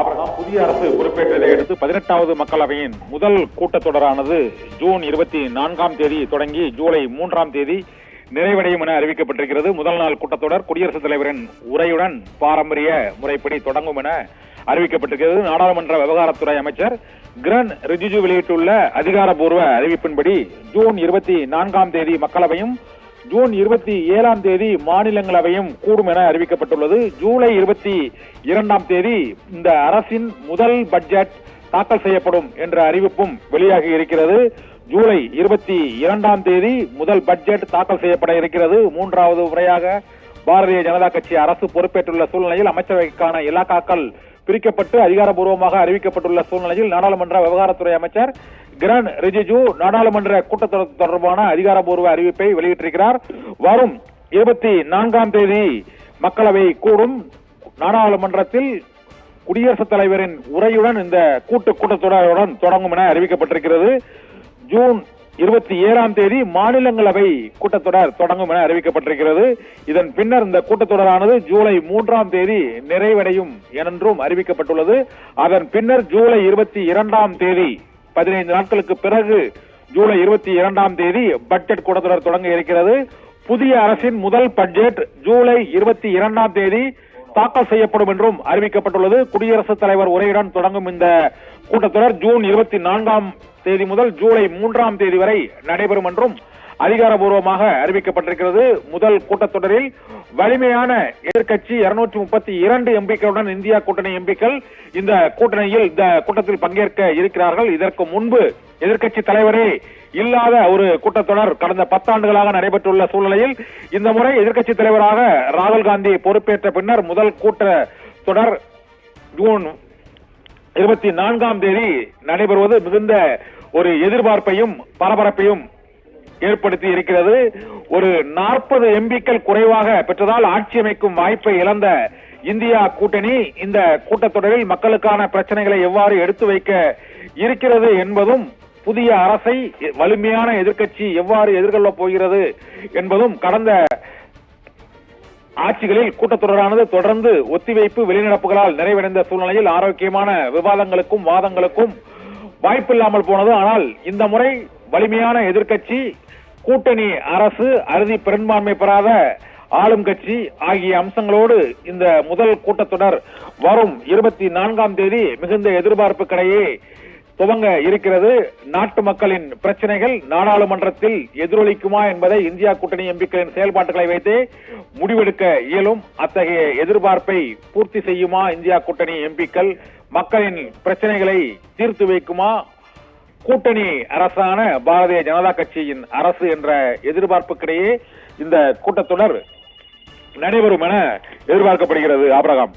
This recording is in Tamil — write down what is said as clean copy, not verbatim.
அப்புறம் புதிய அரசு பொறுப்பேற்றதை அடுத்து 18வது மக்களவையின் முதல் கூட்டத்தொடரானது ஜூன் 24ஆம் தேதி தொடங்கி ஜூலை 3ஆம் தேதி நிறைவடையும் என அறிவிக்கப்பட்டிருக்கிறது. முதல் நாள் கூட்டத்தொடர் குடியரசுத் தலைவரின் உரையுடன் பாரம்பரிய முறைப்படி தொடங்கும் என அறிவிக்கப்பட்டிருக்கிறது. நாடாளுமன்ற விவகாரத்துறை அமைச்சர் கிரண் ரிஜிஜு வெளியிட்டுள்ள அதிகாரப்பூர்வ அறிவிப்பின்படி ஜூன் 24ஆம் தேதி மக்களவையும் ஜூன் 27ஆம் தேதி மாநிலங்களவையும் கூடும் என அறிவிக்கப்பட்டுள்ளது. ஜூலை 22ஆம் தேதி இந்த அரசின் முதல் பட்ஜெட் தாக்கல் செய்யப்படும் என்ற அறிவிப்பும் வெளியாகி இருக்கிறது. ஜூலை 22ஆம் தேதி முதல் பட்ஜெட் தாக்கல் செய்யப்பட இருக்கிறது. மூன்றாவது முறையாக பாரதிய ஜனதா கட்சி அரசு பொறுப்பேற்றுள்ள சூழ்நிலையில் அமைச்சரவைக்கான இலாக்காக்கள் பிரிக்கப்பட்டு அதிகாரப்பூர்வமாக அறிவிக்கப்பட்டுள்ள சூழ்நிலையில் நாடாளுமன்ற விவகாரத்துறை அமைச்சர் கிரண் ரிஜிஜு நாடாளுமன்ற கூட்டத்தொடர் தொடர்பான அதிகாரப்பூர்வ அறிவிப்பை வெளியிட்டிருக்கிறார். வரும் 24ஆம் தேதி மக்களவை கூடும். நாடாளுமன்றத்தில் குடியரசுத் தலைவரின் உரையுடன் இந்த கூட்டத்தொடருடன் தொடங்கும் என அறிவிக்கப்பட்டிருக்கிறது. ஜூன் 27ஆம் தேதி மாநிலங்களவை கூட்டத்தொடர் தொடங்கும் என அறிவிக்கப்பட்டிருக்கிறது. இதன் பின்னர் இந்த கூட்டத்தொடரானது ஜூலை 3ஆம் தேதி நிறைவடையும் என்றும் அறிவிக்கப்பட்டுள்ளது. அதன் பின்னர் ஜூலை 22ஆம் தேதி 15 நாட்களுக்கு பிறகு ஜூலை 22ஆம் தேதி பட்ஜெட் கூட்டத்தொடர் தொடங்க இருக்கிறது. புதிய அரசின் முதல் பட்ஜெட் ஜூலை 22ஆம் தேதி தாக்கல் செய்யப்படும் என்றும் அறிவிக்கப்பட்டுள்ளது. குடியரசுத் தலைவர் உரையுடன் தொடங்கும் இந்த கூட்டத்தொடர் ஜூன் 24ஆம் தேதி முதல் ஜூலை 3ஆம் தேதி வரை நடைபெறும் என்றும் அதிகாரப்பூர்வமாக அறிவிக்கப்பட்டிருக்கிறது. முதல் கூட்டத்தொடரில் வலிமையான எதிர்க்கட்சி 232 எம்பிக்களுடன் இந்தியா கூட்டணி எம்பிக்கள் இந்த கூட்டத்தில் பங்கேற்க இருக்கிறார்கள். இதற்கு முன்பு எதிர்க்கட்சி தலைவரே இல்லாத ஒரு கூட்டத்தொடர் கடந்த 10 ஆண்டுகளாக நடைபெற்றுள்ள சூழ்நிலையில் இந்த முறை எதிர்க்கட்சி தலைவராக ராகுல் காந்தி பொறுப்பேற்ற பின்னர் முதல் கூட்டத்தொடர் ஜூன் 24ஆம் தேதி நடைபெறுவது மிகுந்த ஒரு எதிர்பார்ப்பையும் பரபரப்பையும் ஏற்படுத்தி இருக்கிறது. ஒரு 40 எம்பிக்கள் குறைவாக பெற்றதால் ஆட்சி அமைக்கும் வாய்ப்பை இழந்த இந்தியா கூட்டணி இந்த கூட்டத்தொடரில் மக்களுக்கான பிரச்சனைகளை எவ்வாறு எடுத்து வைக்க இருக்கிறது என்பதும் புதிய அரசை வலிமையான எதிர்க்கட்சி எவ்வாறு எதிர்கொள்ளப் போகிறது என்பதும் கடந்த ஆட்சிகளில் கூட்டத்தொடரானது தொடர்ந்து ஒத்திவைப்பு வெளிநடப்புகளால் நிறைவடைந்த சூழ்நிலையில் ஆரோக்கியமான விவாதங்களுக்கும் வாதங்களுக்கும் வாய்ப்பில்லாமல் போனது. ஆனால் இந்த முறை வலிமையான எதிர்க்கட்சி, கூட்டணி அரசு, அறுதி பெரும்பான்மை பெறாத ஆளும் கட்சி ஆகிய அம்சங்களோடு இந்த முதல் கூட்டத்தொடர் வரும் 24ஆம் தேதி மிகுந்த எதிர்பார்ப்புக்கிடையே துவங்க இருக்கிறது. நாட்டு மக்களின் பிரச்சனைகள் நாடாளுமன்றத்தில் எதிரொலிக்குமா என்பதை இந்தியா கூட்டணி எம்பிக்களின் செயல்பாடுகளை வைத்தே முடிவெடுக்க இயலும். அத்தகைய எதிர்பார்ப்பை பூர்த்தி செய்யுமா இந்தியா கூட்டணி எம்பிக்கள்? மக்களின் பிரச்சனைகளை தீர்த்து வைக்குமா கூட்டணி அரசான பாரதிய ஜனதா கட்சியின் அரசு என்ற எதிர்பார்ப்புக்கிடையே இந்த கூட்டத்தொடர் நடைபெறும் என எதிர்பார்க்கப்படுகிறது. ஆபிரகாம்.